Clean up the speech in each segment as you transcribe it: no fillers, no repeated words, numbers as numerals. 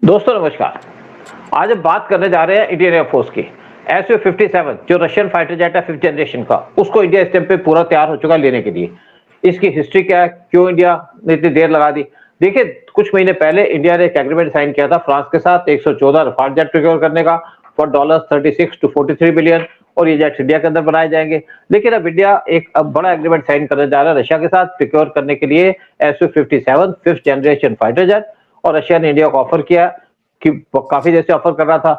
दोस्तों नमस्कार। आज हम बात करने जा रहे हैं इंडियन एयरफोर्स की। Su-57 जो रशियन फाइटर जेट है 5th जनरेशन का, उसको इंडिया इस टाइम पे पूरा तैयार हो चुका है लेने के लिए। इसकी हिस्ट्री क्या है, क्यों इंडिया ने इतनी देर लगा दी? देखिए, कुछ महीने पहले इंडिया ने एक एग्रीमेंट साइन किया था फ्रांस के साथ 114 रफाल जेट प्रोक्योर करने का फॉर $36 to 43 बिलियन, और ये जेट्स इंडिया के अंदर बनाए जाएंगे। लेकिन अब इंडिया एक बड़ा एग्रीमेंट साइन करने जा रहा है रशिया के साथ प्रोक्योर करने के लिए Su-57 5th generation fighter jet, और रशिया ने इंडिया को ऑफर किया कि काफी देर से ऑफर कर रहा था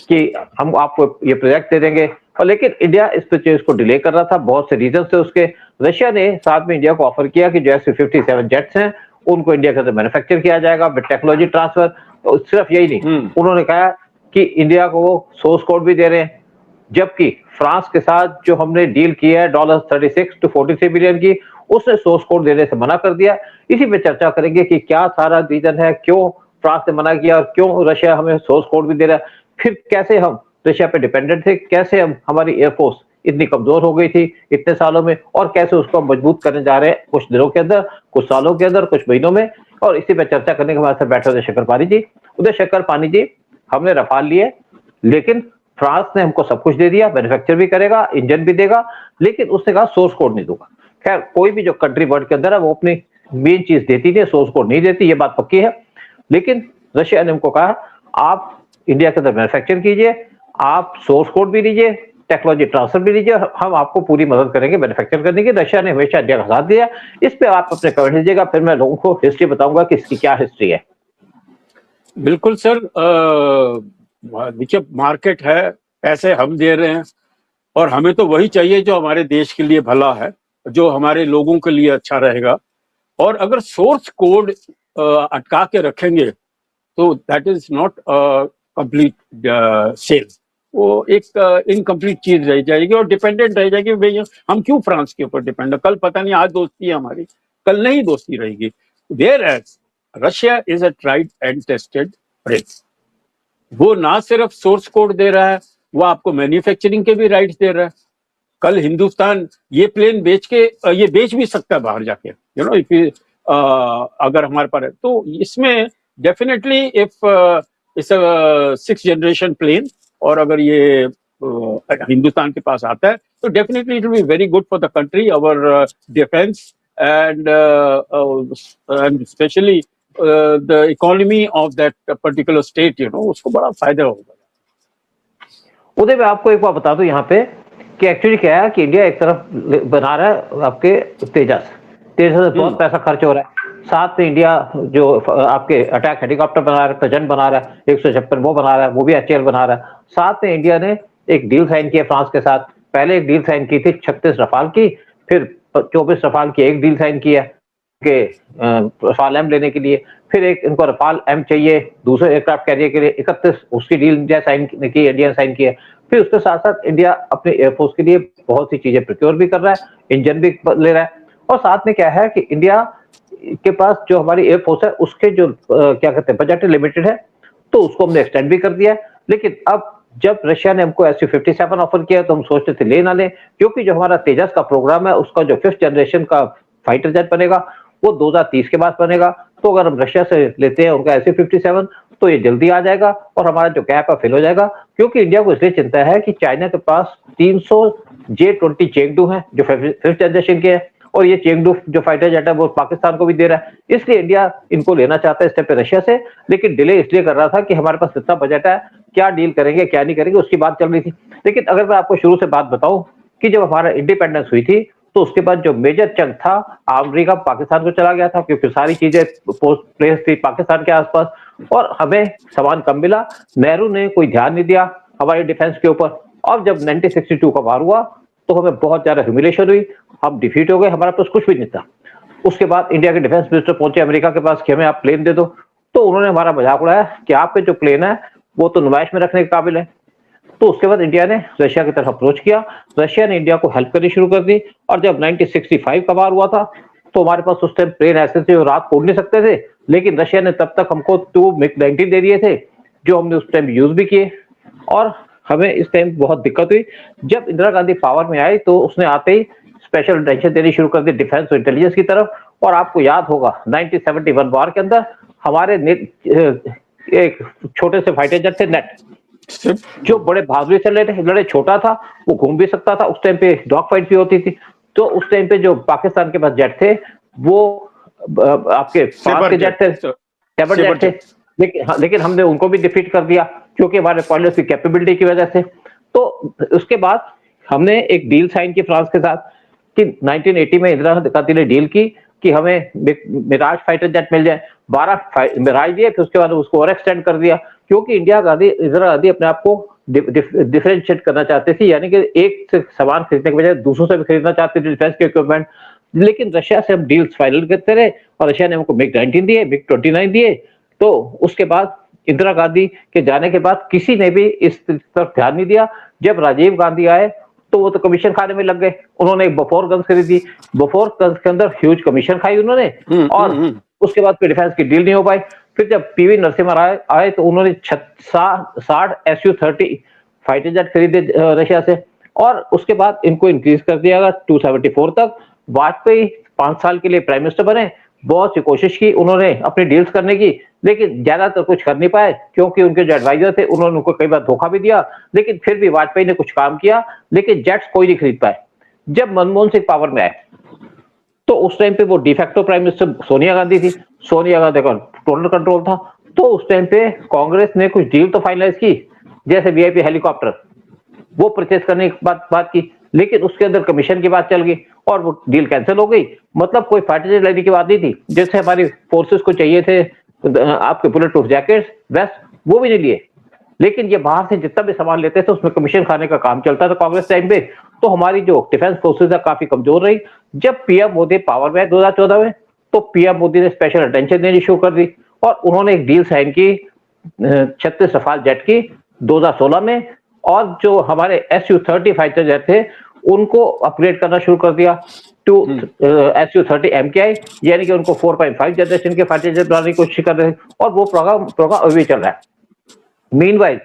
कि हम आपको ये प्रोजेक्ट दे देंगे, और लेकिन इंडिया इस परचेज को डिले कर रहा था। बहुत से रीजन थे उसके। रशिया ने साथ में इंडिया को ऑफर किया कि जो Su-57 जेट्स हैं उनको इंडिया के अंदर मैन्युफैक्चर किया जाएगा विद टेक्नोलॉजी ट्रांसफर। तो सिर्फ यही नहीं, उन्होंने कहा कि इंडिया को वो सोर्स कोड भी दे रहे हैं, जबकि फ्रांस के साथ जो हमने डील की है $36 to 43 बिलियन की, उसने सोर्स कोड देने से मना कर दिया। इसी पे चर्चा करेंगे कि क्या सारा रीजन है, क्यों फ्रांस ने मना किया और क्यों रशिया हमें सोर्स कोड भी दे रहा है, फिर कैसे हम रशिया पे डिपेंडेंट थे, कैसे हम हमारी एयरफोर्स इतनी कमजोर हो गई थी इतने सालों में, और कैसे उसको मजबूत करने जा रहे हैं कुछ दिनों के अंदर, कुछ सालों के अंदर, कुछ महीनों में। और इसी पे चर्चा करने के हमारे साथ बैठे उदय शंकर पानी जी। उदय शंकर पानी जी, हमने रफाल लिए, लेकिन फ्रांस ने हमको सब कुछ दे दिया, मैन्युफैक्चर भी करेगा, इंजन भी देगा, लेकिन उसने कहा सोर्स कोड नहीं दूंगा। खैर, कोई भी जो कंट्री वर्ल्ड के अंदर है वो अपनी मेन चीज देती नहीं, सोर्स कोड नहीं देती, ये बात पक्की है। लेकिन रशिया ने हमको कहा आप इंडिया के अंदर मैन्युफैक्चर कीजिए, आप सोर्स कोड भी लीजिए, टेक्नोलॉजी ट्रांसफर भी लीजिए, हम आपको पूरी मदद करेंगे मैन्युफैक्चर करने की। रशिया ने हमेशा इंडिया का साथ दिया। इस पे आप अपने कमेंट दीजिएगा, फिर मैं लोगों को हिस्ट्री बताऊंगा कि इसकी क्या हिस्ट्री है। बिल्कुल सर, देखिए मार्केट है, पैसे हम दे रहे हैं और हमें तो वही चाहिए जो हमारे देश के लिए भला है, जो हमारे लोगों के लिए अच्छा रहेगा। और अगर सोर्स कोड अटका के रखेंगे तो that is not complete sale, वो एक इनकम्प्लीट चीज रह जाएगी और डिपेंडेंट रह जाएगी। भैया हम क्यों फ्रांस के ऊपर डिपेंड है, कल पता नहीं, आज दोस्ती है हमारी, कल नहीं दोस्ती रहेगी। There as Russia is a tried and tested friend. वो ना सिर्फ सोर्स कोड दे रहा है, वो आपको मैन्युफैक्चरिंग के भी राइट्स दे रहा है। कल हिंदुस्तान ये प्लेन बेच के ये बेच भी सकता है बाहर जाके, यू नो, इफ अगर हमारे पास है तो इसमें definitely if it's 6th generation plane, और अगर ये हिंदुस्तान के पास आता है तो definitely it will be very good for the country, our defence and specially the economy of that particular state, you know, उसको बड़ा फायदा होगा। उदय, मैं आपको एक बात बता दूं यहाँ पे कि एक्चुअली क्या है कि इंडिया एक तरफ बना रहा है आपके तेजस से बहुत पैसा खर्च हो रहा है। साथ में इंडिया जो आपके अटैक हेलीकॉप्टर बना रहा है, प्रजन बना रहा है, 156 वो बना रहा है, वो भी HAL बना रहा है। साथ में इंडिया ने एक डील साइन किया फ्रांस के साथ। पहले एक डील साइन की थी 36 रफाल की, फिर 24 रफाल की एक डील साइन किया के रफाल एम लेने के लिए, फिर एक इनको रफाल एम चाहिए दूसरे एयरक्राफ्ट कैरियर के लिए, 31 उसकी डील इंडिया साइन की, इंडिया साइन किया। फिर उसके साथ साथ इंडिया अपने एयरफोर्स के लिए बहुत सी चीजें प्रोक्योर भी कर रहा है, इंजन भी ले रहा है। और साथ में क्या है कि इंडिया के पास जो हमारी एयरफोर्स है उसके जो क्या कहते हैं बजट लिमिटेड है, तो उसको हमने एक्सटेंड भी कर दिया है। लेकिन अब जब रशिया ने हमको Su-57 ऑफर किया तो हम सोचते थे ले ना ले, क्योंकि जो हमारा तेजस का प्रोग्राम है उसका जो 5th जनरेशन का फाइटर जेट बनेगा वो 2030 के बाद बनेगा। तो अगर हम रशिया से लेते हैं उनका Su-57 तो ये जल्दी आ जाएगा और हमारा जो गैप है फिल हो जाएगा। क्योंकि इंडिया को इसलिए चिंता है कि चाइना के पास 300 J-20 चेंगडू हैं जो 5th जनरेशन के हैं, और ये चेंगडू जो फाइटर जेट है वो पाकिस्तान को भी दे रहा है। इसलिए इंडिया इनको लेना चाहता है इस टाइप पे रशिया से, लेकिन डिले इसलिए कर रहा था कि हमारे पास इतना बजट है, क्या डील करेंगे क्या नहीं करेंगे उसकी बात चल रही थी। लेकिन अगर मैं आपको शुरू से बात बताऊं कि जब हमारा इंडिपेंडेंस हुई थी तो उसके बाद जो मेजर चंक था आर्मरी का पाकिस्तान को चला गया था, क्योंकि सारी चीजें पोस्ट प्लेस थी पाकिस्तान के आसपास और हमें सामान कम मिला। नेहरू ने कोई ध्यान नहीं दिया हमारे डिफेंस के ऊपर। और जब 1962 का वार हुआ तो हमें बहुत ज्यादा ह्यूमिलेशन हुई, हम डिफीट हो गए, हमारे पास कुछ भी नहीं था। उसके बाद इंडिया के डिफेंस मिनिस्टर पहुंचे अमेरिका के पास कि हमें आप प्लेन दे दो, तो उन्होंने हमारा मजाक उड़ाया कि आपके जो प्लेन है वो तो नुमाइश में रखने के काबिल है। तो उसके बाद इंडिया ने रशिया की तरफ अप्रोच किया, रशिया ने इंडिया को हेल्प करनी शुरू कर दी। और जब 1965 का वार हुआ था तो हमारे पास उस टाइम प्लेन ऐसे थे जो रात को उड़ नहीं सकते थे, लेकिन रशिया ने तब तक हमको 2 MiG-19 दे दिए थे जो हमने उस टाइम यूज भी किए। और हमें इस टाइम बहुत दिक्कत हुई। जब इंदिरा गांधी पावर में आई तो उसने आते ही स्पेशल अटेंशन देनी शुरू कर दी डिफेंस और इंटेलिजेंस की तरफ। और आपको याद होगा 1971 वार के अंदर हमारे एक छोटे से फाइटर जेट थे नेट, जो बड़े बहादुरी से लड़े, छोटा था, वो घूम भी सकता था, उस टाइम पे डॉग फाइट भी होती थी। तो उस टाइम पे जो पाकिस्तान के पास जेट थे वो आपके फ्रांस के जेट थे, सेबर जेट थे, लेकिन हमने उनको भी डिफीट कर दिया क्योंकि हमारे पायलट की कैपेबिलिटी की वजह से। तो उसके बाद हमने एक डील साइन की फ्रांस के साथ कि 1980 में इंदिरा गांधी ने डील की कि हमें मिराज फाइटर जेट मिल जाए, 12 मिराज दिए, फिर उसके बाद उसको और एक्सटेंड कर दिया क्योंकि इंदिरा गांधी अपने आप को डिफरेंशिएट करना चाहते थे, यानी कि एक से सामान खरीदने के बजाय दूसरों से भी खरीदना चाहते थे डिफेंस के इक्विपमेंट। लेकिन रशिया से हम डील्स फाइनल करते रहे और रशिया ने हमको मिग 19 दिए, मिग 29 दिए। तो उसके बाद इंदिरा गांधी के जाने के बाद किसी ने भी इस तरफ ध्यान नहीं दिया। जब राजीव गांधी आए तो वो तो कमीशन खाने में लग गए, उन्होंने बफोर गन्स खरीदी, बफोर गन्स के अंदर ह्यूज कमीशन खाई उन्होंने, और उसके बाद फिर डिफेंस की डील नहीं हो पाई। फिर जब पीवी नरसिम्हा आए तो उन्होंने 60 SU-30 फाइटर जेट खरीदे रशिया से, और उसके बाद इनको इंक्रीज कर दिया गया 274 तक। वाजपेयी 5 साल के लिए प्राइम मिनिस्टर बने, बहुत सी कोशिश की उन्होंने अपनी डील्स करने की, लेकिन ज्यादातर कुछ कर नहीं पाए क्योंकि उनके जो एडवाइजर थे उन्होंने उनको कई बार धोखा भी दिया। लेकिन फिर भी वाजपेयी ने कुछ काम किया, लेकिन जेट्स कोई नहीं खरीद पाए। जब मनमोहन सिंह पावर में आए तो उस टाइम पे वो de facto prime minister Sonia Gandhi थी, सोनिया गांधी का टोटल कंट्रोल था। तो उस टाइम पे कांग्रेस ने कुछ डील तो फाइनलाइज की, जैसे वीआईपी हेलीकॉप्टर वो परचेज करने की बात की, लेकिन उसके अंदर कमीशन की बात चल गई और वो डील कैंसिल हो गई। मतलब कोई फाइटर जेट लेने की बात नहीं थी, जैसे हमारी फोर्सेस को चाहिए थे आपके बुलेट प्रूफ जैकेट्स, वेस्ट, वो भी नहीं लिए। लेकिन ये बाहर से जितना भी सामान लेते थे उसमें कमीशन खाने का काम चलता था कांग्रेस टाइम पे। तो हमारी जो डिफेंस फोर्सेस है काफी कमजोर रही। जब पीएम मोदी पावर में 2014 में, तो पीएम मोदी ने स्पेशल अटेंशन देनी शुरू कर दी और उन्होंने एक डील साइन की 36 रफाल जेट की 2016 में, और जो हमारे SU-30 फाइटर जेट थे उनको अपग्रेड करना शुरू कर दिया टू SU-30 MKI, यानी कि उनको 4.5 जनरेशन के फाइटर जेट बनाने की कोशिश कर रहे थे, और वो प्रोग्राम अभी चल रहा है। मीनवाइल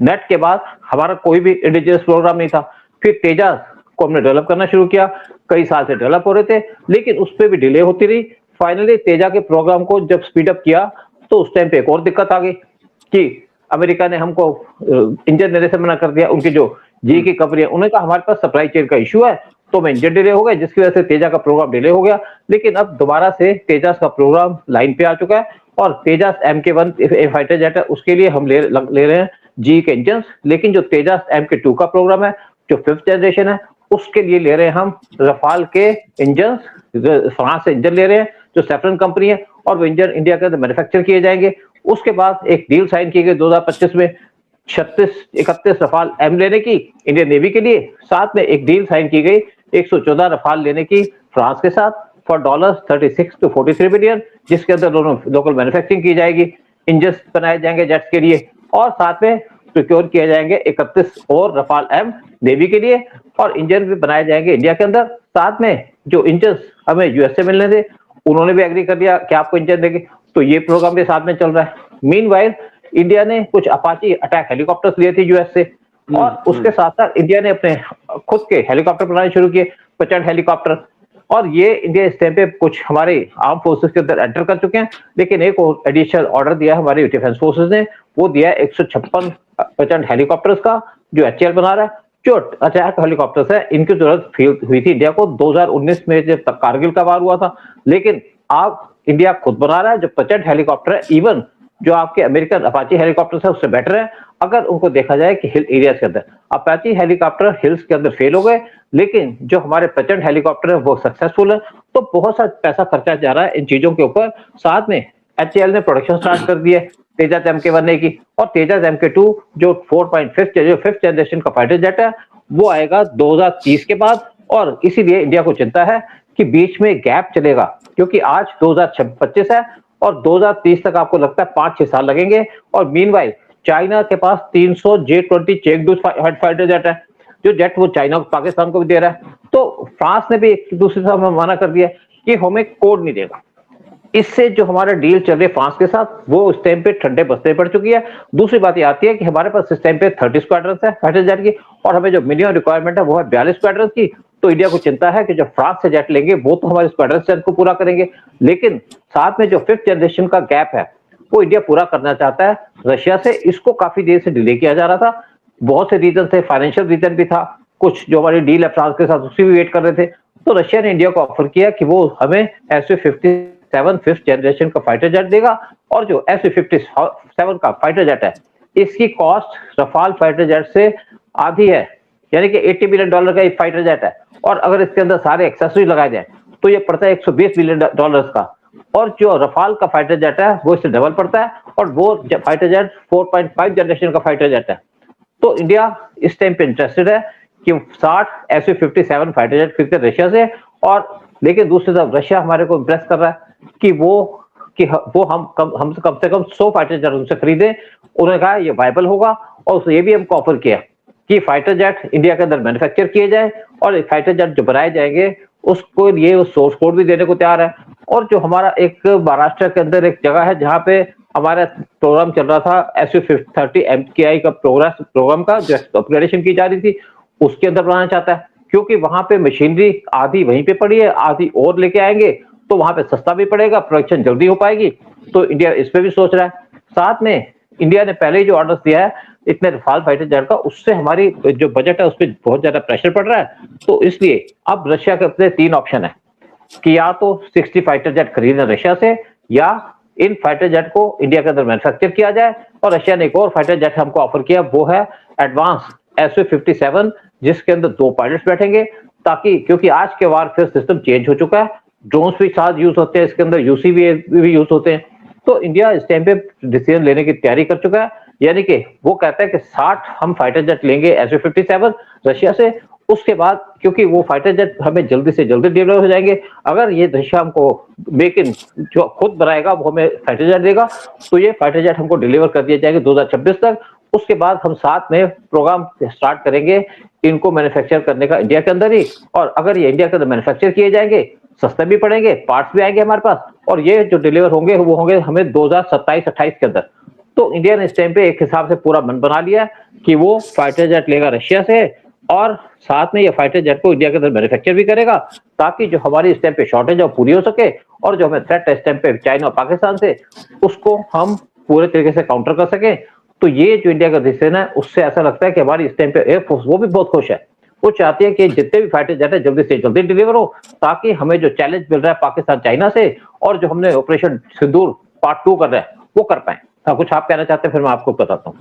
नेट के बाद हमारा कोई भी इंडिजिनस प्रोग्राम नहीं था। फिर तेजास को हमने डेवलप करना शुरू किया, कई साल से डेवलप हो रहे थे, लेकिन उस पर भी डिले होती रही। फाइनली तेजा के प्रोग्राम को जब स्पीड अप किया तो उस टाइम पे एक और दिक्कत आ गई कि अमेरिका ने हमको इंजन देने से मना कर दिया। उनकी जो जी की कंपनी है उन्होंने कहा हमारे पास सप्लाई चेन का इश्यू है, तो मैं इंजन डिले हो गए, जिसकी वजह से तेजा का प्रोग्राम डिले हो गया। लेकिन अब दोबारा से तेजास का प्रोग्राम लाइन पे आ चुका है और तेजास MK-1 फाइटर जेट है, उसके लिए हम ले रहे हैं जी के इंजन। लेकिन जो तेजास MK-2 का प्रोग्राम है, जो 5th जनरेशन है, उसके लिए ले रहे हैं हम रफाल के इंजन, फ्रांस से इंजन ले रहे हैं जो सैफरन कंपनी है, और वो इंजन इंडिया के अंदर मैन्युफैक्चर किए जाएंगे। उसके बाद एक डील साइन की गई 2025 में 31 रफाल M लेने की इंडियन नेवी के लिए, साथ में एक डील साइन की गई 114 रफाल लेने की फ्रांस के साथ फॉर $36 to 43 बिलियन, जिसके अंदर दोनों लोकल मैन्युफैक्चरिंग की जाएगी, इंजन बनाए जाएंगे जेट्स के लिए, और साथ में प्रोक्योर किए जाएंगे 31 और रफाल M नेवी के लिए, और इंजन भी बनाए जाएंगे इंडिया के अंदर। साथ में जो इंजन हमें यूएस से मिलने थे उन्होंने भी एग्री कर दिया कि आपको इंजन देंगे, तो ये प्रोग्राम भी साथ में चल रहा है। मीनवाइल इंडिया ने कुछ अपाची अटैक हेलीकॉप्टर्स लिए थे यूएस से, और उसके साथ साथ इंडिया ने अपने खुद के हेलीकॉप्टर बनाने शुरू किए, प्रचंड हेलीकॉप्टर, और ये इंडिया इस टाइम पे कुछ हमारे आर्म फोर्सेस के अंदर एंटर कर चुके हैं। लेकिन एक और एडिशनल ऑर्डर दिया हमारे डिफेंस फोर्सेस ने, वो दिया 156 प्रचंड हेलीकॉप्टर्स का, जो HAL बना रहा है। जो अटैक हेलीकॉप्टर्स है इनकी जरूरत हुई थी इंडिया को 2019 में जब कारगिल का वार हुआ था, लेकिन अब इंडिया खुद बना रहा है जो प्रचंड हेलीकॉप्टर है। इवन जो आपके अमेरिकन अपाची हेलीकॉप्टर्स है उससे बेटर है अगर उनको देखा जाए कि हिल एरियाज के अंदर। अपाची हेलीकॉप्टर हिल्स के अंदर फेल हो गए, लेकिन जो हमारे प्रचंड हेलीकॉप्टर है वो सक्सेसफुल है। तो बहुत सा पैसा खर्चा जा रहा है इन चीजों के ऊपर। साथ में HAL ने प्रोडक्शन स्टार्ट कर दिया तेजास MK-1 की, और तेजास MK-2 जो 5th जनरेशन का फाइटर जेट है वो आएगा 2030 के बाद। और इसीलिए इंडिया को चिंता है कि बीच में गैप चलेगा, क्योंकि आज 2025 है और 2030 तक आपको लगता है 5-6 साल लगेंगे। और मीनवाइल चाइना के पास 300 J-20 चेकडूस फाइटर जेट है, जो जेट वो चाइना पाकिस्तान को भी दे रहा है। तो फ्रांस ने भी एक दूसरे से मना कर दिया कि हमें कोड नहीं देगा। इससे जो हमारा डील चल रही है फ्रांस के साथ वो उस टाइम पे ठंडे बस्ते पड़ चुकी है। दूसरी बात ये आती है कि हमारे पास इस टाइम पे 30 स्क्वाड्रन है फाइटर जेट की, और हमें जो मिनिमम रिक्वायरमेंट है वो है 42 स्क्वाड्रन की। तो इंडिया को चिंता है कि जब फ्रांस से जेट लेंगे वो तो हमारे स्क्वाड्रन स्ट्रेंथ को पूरा करेंगे, लेकिन साथ में जो 5th जनरेशन का गैप है वो इंडिया पूरा करना चाहता है रशिया से। इसको काफी देर से डिले किया जा रहा था, बहुत से रीजन थे, फाइनेंशियल रीजन भी था, कुछ जो हमारी डील है फ्रांस के साथ उसकी भी वेट कर रहे थे। तो रशिया ने इंडिया को ऑफर किया कि वो हमें Su-57 फिफ्थ जनरेशन का फाइटर जेट देगा, और जो Su-57 का फाइटर जेट है इसकी कॉस्ट रफाल फाइटर जेट से आधी है, यानी कि $80 बिलियन का एक फाइटर जेट है। और अगर इसके अंदर सारे एक्सेसरीज लगाए जाए तो ये पड़ता है $120 बिलियन का। और जो रफाल का फाइटर जेट है वो इससे डबल पड़ता है, और वो फाइटर जेट 4.5 जनरेशन का फाइटर जेट है। तो इंडिया इस टाइम पे इंटरेस्टेड है कि 60 Su-57 फाइटर जेट खरीदते रशिया से। और लेकिन दूसरी तरफ रशिया हमारे को इम्प्रेस कर रहा है कि वो हम कम से कम 100 फाइटर जेट उनसे खरीदे। उन्होंने कहा ये वायबल होगा, और उसने ये भी हमको ऑफर किया कि फाइटर जेट इंडिया के अंदर मैन्युफैक्चर किए जाए, और फाइटर जेट जो बनाए जाएंगे उसको ये सोर्स कोड भी देने को तैयार है। और जो हमारा एक महाराष्ट्र के अंदर एक जगह है जहाँ पे हमारा प्रोग्राम चल रहा था Su-30 MKI का प्रोग्राम का जो अपग्रेडेशन की जा रही थी, उसके अंदर बनाना चाहता है, क्योंकि वहां पे मशीनरी आधी वहीं पे पड़ी है, आधी और लेके आएंगे तो वहां पे सस्ता भी पड़ेगा, प्रोडक्शन जल्दी हो पाएगी। तो इंडिया इस पे भी सोच रहा है। साथ में इंडिया ने पहले ही जो ऑर्डर्स दिया है इतने रफाल फाइटर जेट का, उससे हमारी जो बजट है उस पर बहुत ज्यादा प्रेशर पड़ रहा है। तो इसलिए अब रशिया के अपने 3 ऑप्शन है कि या तो 60 फाइटर जेट खरीदना रशिया से, या इन फाइटर जेट को इंडिया के अंदर मैन्युफैक्चर किया जाए। और रशिया ने एक और फाइटर जेट हमको ऑफर किया, वो है एडवांस Su-57, जिसके अंदर 2 पायलट्स बैठेंगे, ताकि क्योंकि आज के वारफेयर सिस्टम चेंज हो चुका है, ड्रोन्स भी साथ यूज होते हैं, इसके अंदर UCV भी यूज होते हैं। तो इंडिया इस टाइम पे डिसीजन लेने की तैयारी कर चुका है, यानी कि वो कहता है कि 60 हम फाइटर जेट लेंगे Su-57 रशिया से। उसके बाद क्योंकि वो फाइटर जेट हमें जल्दी से जल्दी डिलीवर हो जाएंगे, अगर ये रशिया हमको मेक इन जो खुद बनाएगा वो हमें फाइटर जेट देगा, तो ये फाइटर जेट हमको डिलीवर कर दिए जाएंगे 2026 तक। उसके बाद हम साथ में प्रोग्राम स्टार्ट करेंगे इनको मैन्युफैक्चर करने का इंडिया के अंदर ही। और अगर ये इंडिया के अंदर मैन्युफैक्चर किए जाएंगे, सस्ते भी पड़ेंगे, पार्ट्स भी आएंगे हमारे पास, और ये जो डिलीवर होंगे वो होंगे हमें 2027-28 के अंदर। तो इंडिया ने इस टाइम पे एक हिसाब से पूरा मन बना लिया कि वो फाइटर जेट लेगा रशिया से, और साथ में ये फाइटर जेट को इंडिया के अंदर मैन्युफैक्चर भी करेगा, ताकि जो हमारी इस टाइम पे शॉर्टेज है वो पूरी हो सके, और जो हमें थ्रेट है इस टाइम पे चाइना और पाकिस्तान से, उसको हम पूरे तरीके से काउंटर कर सके। तो ये जो इंडिया का डिसीजन है उससे ऐसा लगता है कि हमारी इस टाइम पे एयरफोर्स वो भी बहुत खुश है। वो चाहती है कि जितने भी फाइटर जेट है जल्दी से जल्दी डिलीवर हो, ताकि हमें जो चैलेंज मिल रहा है पाकिस्तान चाइना से, और जो हमने ऑपरेशन सिंदूर पार्ट 2 कर रहे हैं वो कर पाए। हाँ, कुछ आप कहना चाहते हैं, फिर मैं आपको बताता हूँ।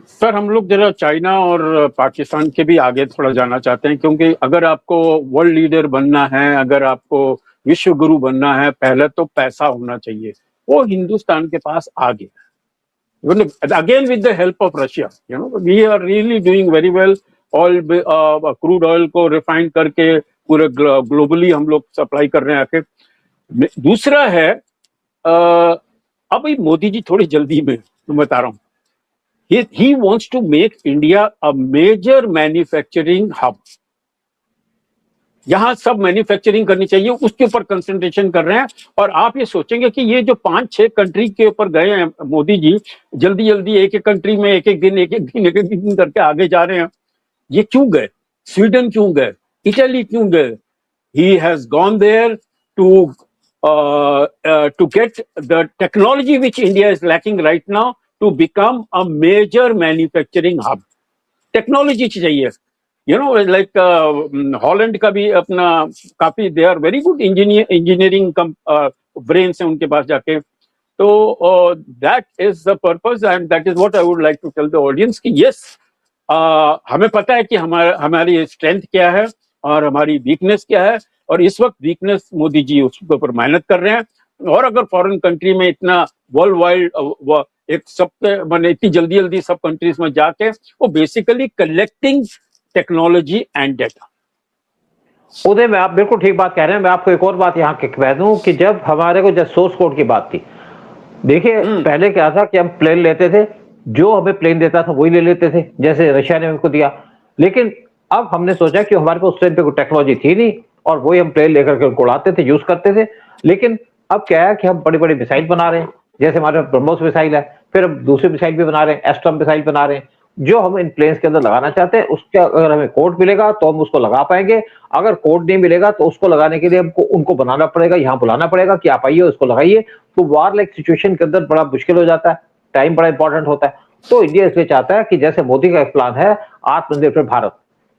सर, हम लोग जरा चाइना और पाकिस्तान के भी आगे थोड़ा जाना चाहते हैं, क्योंकि अगर आपको वर्ल्ड लीडर बनना है, अगर आपको विश्व गुरु बनना है, पहले तो पैसा होना चाहिए। वो हिंदुस्तान के पास आ गया। Again, with the help of Russia, we are really doing very well. Oil crude oil को रिफाइन करके पूरे ग्लोबली हम लोग सप्लाई कर रहे हैं आके। दूसरा है अब मोदी जी थोड़ी जल्दी में, मैं बता रहा हूँ, he wants to make India a major manufacturing hub. यहां सब मैन्युफैक्चरिंग करनी चाहिए, उसके ऊपर कंसंट्रेशन कर रहे हैं। और आप ये सोचेंगे कि ये जो 5-6 कंट्री के ऊपर गए हैं मोदी जी, जल्दी जल्दी एक एक कंट्री में एक एक दिन करके आगे जा रहे हैं, ये क्यों गए? स्वीडन क्यों गए? इटली क्यों गए? He has gone there to get the technology which India is lacking right now to become a major manufacturing hub. Technology चाहिए, लाइक हॉलैंड का भी अपना काफी, they are very good engineering brains हैं उनके पास जाके। तो that is the purpose and that is what I would like to tell the audience कि यस, हमें पता है कि हमारी स्ट्रेंथ क्या है और हमारी वीकनेस क्या है, और इस वक्त वीकनेस मोदी जी उसके ऊपर मेहनत कर रहे हैं। और अगर फॉरेन कंट्री में इतना वर्ल्ड वाइड एक सबके मैंने इतनी जल्दी जल्दी सब कंट्रीज में जाके वो basically collecting technology and data. उदय में आप बिल्कुल ठीक बात कह रहे हैं। मैं आपको एक और बात यहाँ कह दूं कि जब हमारे को जब सोर्स कोड की बात थी, देखिए पहले क्या था कि हम प्लेन लेते थे, जो हमें प्लेन देता था वही ले लेते थे, जैसे रशिया ने हमको दिया। लेकिन अब हमने सोचा कि हमारे पास उस टाइम पे कोई टेक्नोलॉजी थी नहीं, और वही हम प्लेन लेकर के उनको उड़ाते थे, यूज करते थे। लेकिन अब क्या है कि हम बड़ी बड़ी मिसाइल बना रहे हैं, जैसे हमारे ब्रह्मोस मिसाइल है, फिर हम दूसरी मिसाइल भी बना रहे हैं, एस्ट्रम मिसाइल बना रहे हैं, जो हम इन प्लेन्स के अंदर लगाना चाहते हैं उसके अगर हमें कोड मिलेगा तो हम उसको लगा पाएंगे। अगर कोड नहीं मिलेगा तो उसको लगाने के लिए हमको उनको बनाना पड़ेगा, यहाँ बुलाना पड़ेगा कि आप आइए उसको लगाइए। तो वार लाइक सिचुएशन के अंदर बड़ा मुश्किल हो जाता है, टाइम बड़ा इंपॉर्टेंट होता है। तो इंडिया इसलिए चाहता है कि जैसे मोदी का एक प्लान है आत्मनिर्भर भारत,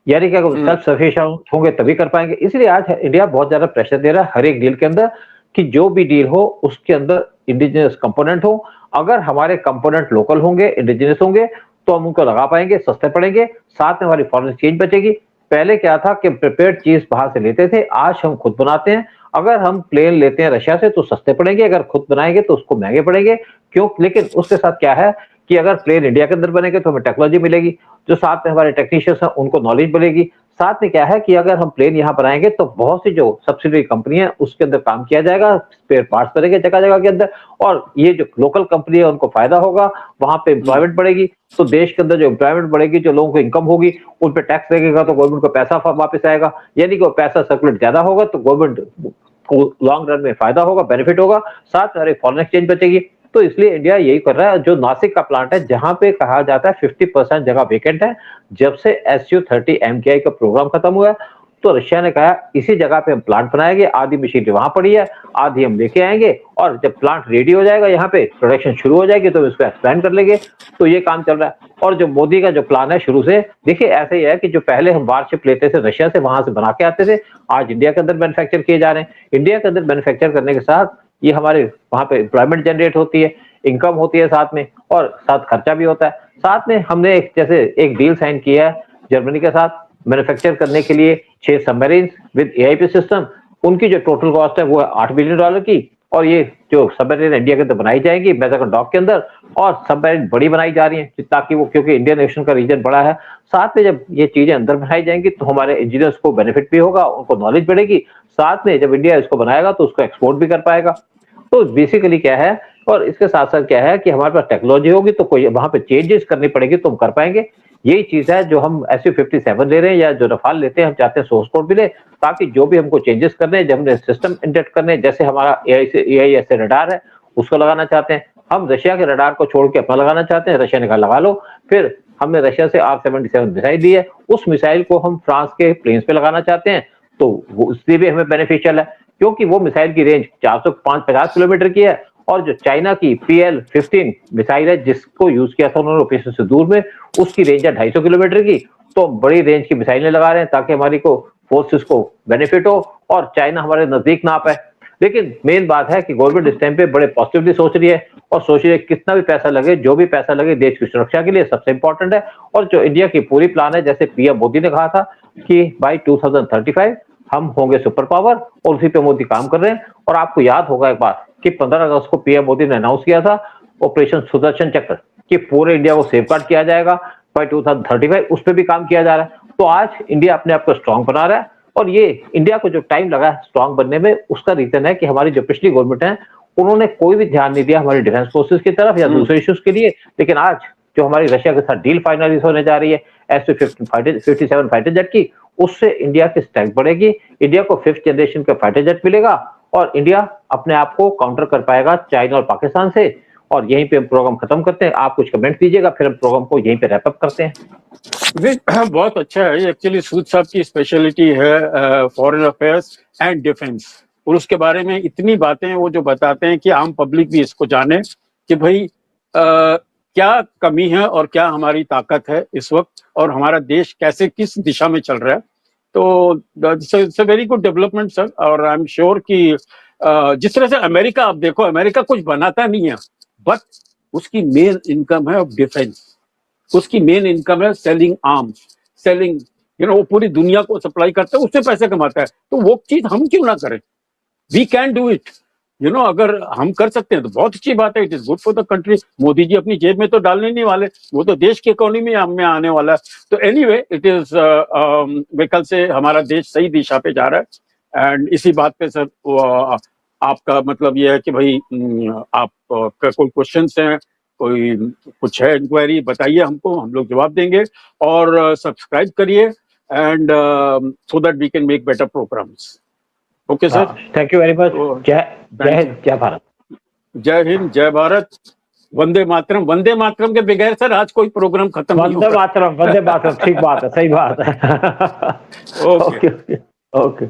यानी कि अगर सेल्फ सफिशिएंट होंगे तभी कर पाएंगे। इसलिए आज इंडिया बहुत ज्यादा प्रेशर दे रहा है हर एक डील के अंदर कि जो भी डील हो उसके अंदर इंडिजिनियस कंपोनेंट हो। अगर हमारे कंपोनेंट लोकल होंगे, इंडिजिनियस होंगे, तो हम उनको लगा पाएंगे, सस्ते पड़ेंगे, साथ में हमारी फॉरेन एक्सचेंज बचेगी। पहले क्या था कि प्रिपेयर्ड चीज बाहर से लेते थे, आज हम खुद बनाते हैं। अगर हम प्लेन लेते हैं रशिया से तो सस्ते पड़ेंगे, अगर खुद बनाएंगे तो उसको महंगे पड़ेंगे। क्यों? लेकिन उसके साथ क्या है कि अगर प्लेन इंडिया के अंदर बनेंगे तो हमें टेक्नोलॉजी मिलेगी, जो साथ में हमारे टेक्नीशियंस हैं उनको नॉलेज मिलेगी। साथ में क्या है कि अगर हम प्लेन यहाँ बनाएंगे तो बहुत सी जो सब्सिडरी कंपनी है उसके अंदर काम किया जाएगा, स्पेयर पार्ट्स बनेंगे जगह जगह के अंदर, और ये जो लोकल कंपनी है उनको फायदा होगा, वहां पे एम्प्लॉयमेंट बढ़ेगी। तो देश के अंदर जो एम्प्लॉयमेंट बढ़ेगी, जो लोगों को इनकम होगी, उन पे टैक्स लगेगा तो गवर्नमेंट को पैसा वापस आएगा, यानी कि वो पैसा सर्कुलेट ज्यादा होगा तो गवर्नमेंट को लॉन्ग रन में फायदा होगा, बेनिफिट होगा, साथ में हमारी फॉरेन एक्सचेंज बचेगी। तो इसलिए इंडिया यही कर रहा है। जो नासिक का प्लांट है जहां पे कहा जाता है 50% जगह वेकेंट है, जब से SU-30 MKI का प्रोग्राम खत्म हुआ है, तो रशिया ने कहा इसी जगह पे हम प्लांट बनाएंगे। आधी मशीनरी वहां पड़ी है, आधी हम लेके आएंगे, और जब प्लांट रेडी हो जाएगा यहाँ पे प्रोडक्शन शुरू हो जाएगी तो इसको एक्सपेंड कर लेंगे। तो ये काम चल रहा है। और जो मोदी का जो प्लान है शुरू से, देखिए ऐसे ही है कि जो पहले हम वारशिप लेते थे रशिया से, वहां से बना के आते थे, आज इंडिया के अंदर मैन्युफैक्चर किए जा रहे हैं। इंडिया के अंदर मैन्युफैक्चर करने के साथ ये हमारे वहां पे एम्प्लॉयमेंट जनरेट होती है, इनकम होती है साथ में, और साथ खर्चा भी होता है। साथ में हमने जैसे एक डील साइन किया है जर्मनी के साथ मैन्युफैक्चर करने के लिए 6 सबमरीन विद AIP सिस्टम। उनकी जो टोटल कॉस्ट है वो है $8 बिलियन की, और ये जो सबमरीन इंडिया के अंदर बनाई जाएंगी मेजागन डॉक के अंदर, और सबमरीन बड़ी बनाई जा रही है ताकि वो, क्योंकि इंडियन ओशन का रीजन बड़ा है। साथ में जब ये चीजें अंदर बनाई जाएंगी तो हमारे इंजीनियर्स को बेनिफिट भी होगा, उनको नॉलेज बढ़ेगी। साथ में जब इंडिया इसको बनाएगा तो उसको एक्सपोर्ट भी कर पाएगा। तो बेसिकली क्या है, और इसके साथ साथ क्या है कि हमारे पास टेक्नोलॉजी होगी तो कोई वहां पे चेंजेस करनी पड़ेगी तो हम कर पाएंगे। यही चीज है जो हम SU-57 ले रहे हैं या जो रफाल लेते हैं, हम चाहते हैं सोर्स कोड मिले, ताकि जो भी हमको चेंजेस करने हैं, जब हमने सिस्टम इंजेक्ट करने हैं, जैसे हमारा AIS से रडार है उसको लगाना चाहते हैं, हम रशिया के रडार को छोड़ के अपना लगाना चाहते हैं। रशिया ने कहा लगा लो। फिर हमने रशिया से R-77 मिसाइल ली है, उस मिसाइल को हम फ्रांस के प्लेन्स पे लगाना चाहते हैं, तो वो उससे भी हमें बेनिफिशियल है, क्योंकि वो मिसाइल की रेंज 450 किलोमीटर की है, और जो चाइना की PL-15 मिसाइल है जिसको यूज किया था उन्होंने लोकेशन से दूर में, उसकी रेंज है 250 किलोमीटर की। तो बड़ी रेंज की मिसाइलें लगा रहे हैं ताकि हमारी को फोर्सेस को बेनिफिट हो और चाइना हमारे नजदीक ना आ पाए। लेकिन मेन बात है कि गवर्नमेंट इस टाइम पे बड़े पॉजिटिवली सोच रही है, और सोच रही है कितना भी पैसा लगे, जो भी पैसा लगे देश की सुरक्षा के लिए सबसे इंपॉर्टेंट है। और जो इंडिया की पूरी प्लान है, जैसे PM मोदी ने कहा था कि बाई 2035 हम होंगे सुपर पावर, और उसी पे मोदी काम कर रहे हैं। और आपको याद होगा एक बार कि 15 अगस्त को PM मोदी ने अनाउंस किया था ऑपरेशन सुदर्शन चक्र, कि पूरे इंडिया को सेफगार्ड किया जाएगा बाय 2035, उस पर भी काम किया जा रहा है। तो आज इंडिया अपने आप को स्ट्रांग बना रहा है, और ये इंडिया को जो टाइम लगा है स्ट्रांग बनने में, उसका रीजन है कि हमारी जो पिछली गवर्नमेंट है उन्होंने कोई भी ध्यान नहीं दिया हमारी डिफेंस फोर्सेस की तरफ या दूसरे इश्यूज के लिए। लेकिन आज जो हमारी रशिया के साथ डील फाइनलाइज होने जा रही है SU-57 फाइटर जेट की, उससे इंडिया की स्ट्रेंथ बढ़ेगी, इंडिया को 5th जनरेशन का फाइटर जेट मिलेगा, और इंडिया अपने आप को काउंटर कर पाएगा चाइना और पाकिस्तान से। और यहीं पे हम प्रोग्राम खत्म करते हैं। आप कुछ कमेंट दीजिएगा, फिर हम प्रोग्राम को यहीं पे रैप अप करते हैं। बहुत अच्छा है। एक्चुअली सूद साहब की स्पेशलिटी है फॉरेन अफेयर्स एंड डिफेंस, और उसके बारे में इतनी बातें वो जो बताते हैं कि आम पब्लिक भी इसको जाने कि भाई क्या कमी है और क्या हमारी ताकत है इस वक्त, और हमारा देश कैसे किस दिशा में चल रहा है। तो it's a very good development sir. और आई एम श्योर कि जिस तरह से अमेरिका, आप देखो अमेरिका कुछ बनाता नहीं है, बट उसकी मेन इनकम है ऑफ डिफेंस, उसकी मेन इनकम है सेलिंग आर्म्स, सेलिंग वो पूरी दुनिया को सप्लाई करता है, उससे पैसे कमाता है। तो वो चीज हम क्यों ना करें? We can do it. अगर हम कर सकते हैं तो बहुत अच्छी बात है। It is good for the country. Modi ji अपनी जेब में तो डालने नहीं वाले, वो तो देश की इकोनॉमी में आने वाला है। तो एनीवे इट इज कल से हमारा देश सही दिशा पे जा रहा है। एंड इसी बात पे सर आपका मतलब ये है कि भाई आप कोई क्वेश्चंस हैं, कोई कुछ है इंक्वायरी, बताइए हमको, हम लोग जवाब देंगे। और सब्सक्राइब करिए and so that we can make better programmes. Okay sir, thank you very much. Jai Hind, जय भारत। जय हिंद, जय भारत। वंदे मातरम के बगैर सर आज कोई प्रोग्राम खत्म नहीं होगा। वंदे मातरम, ठीक बात है, सही बात है। Okay okay okay okay.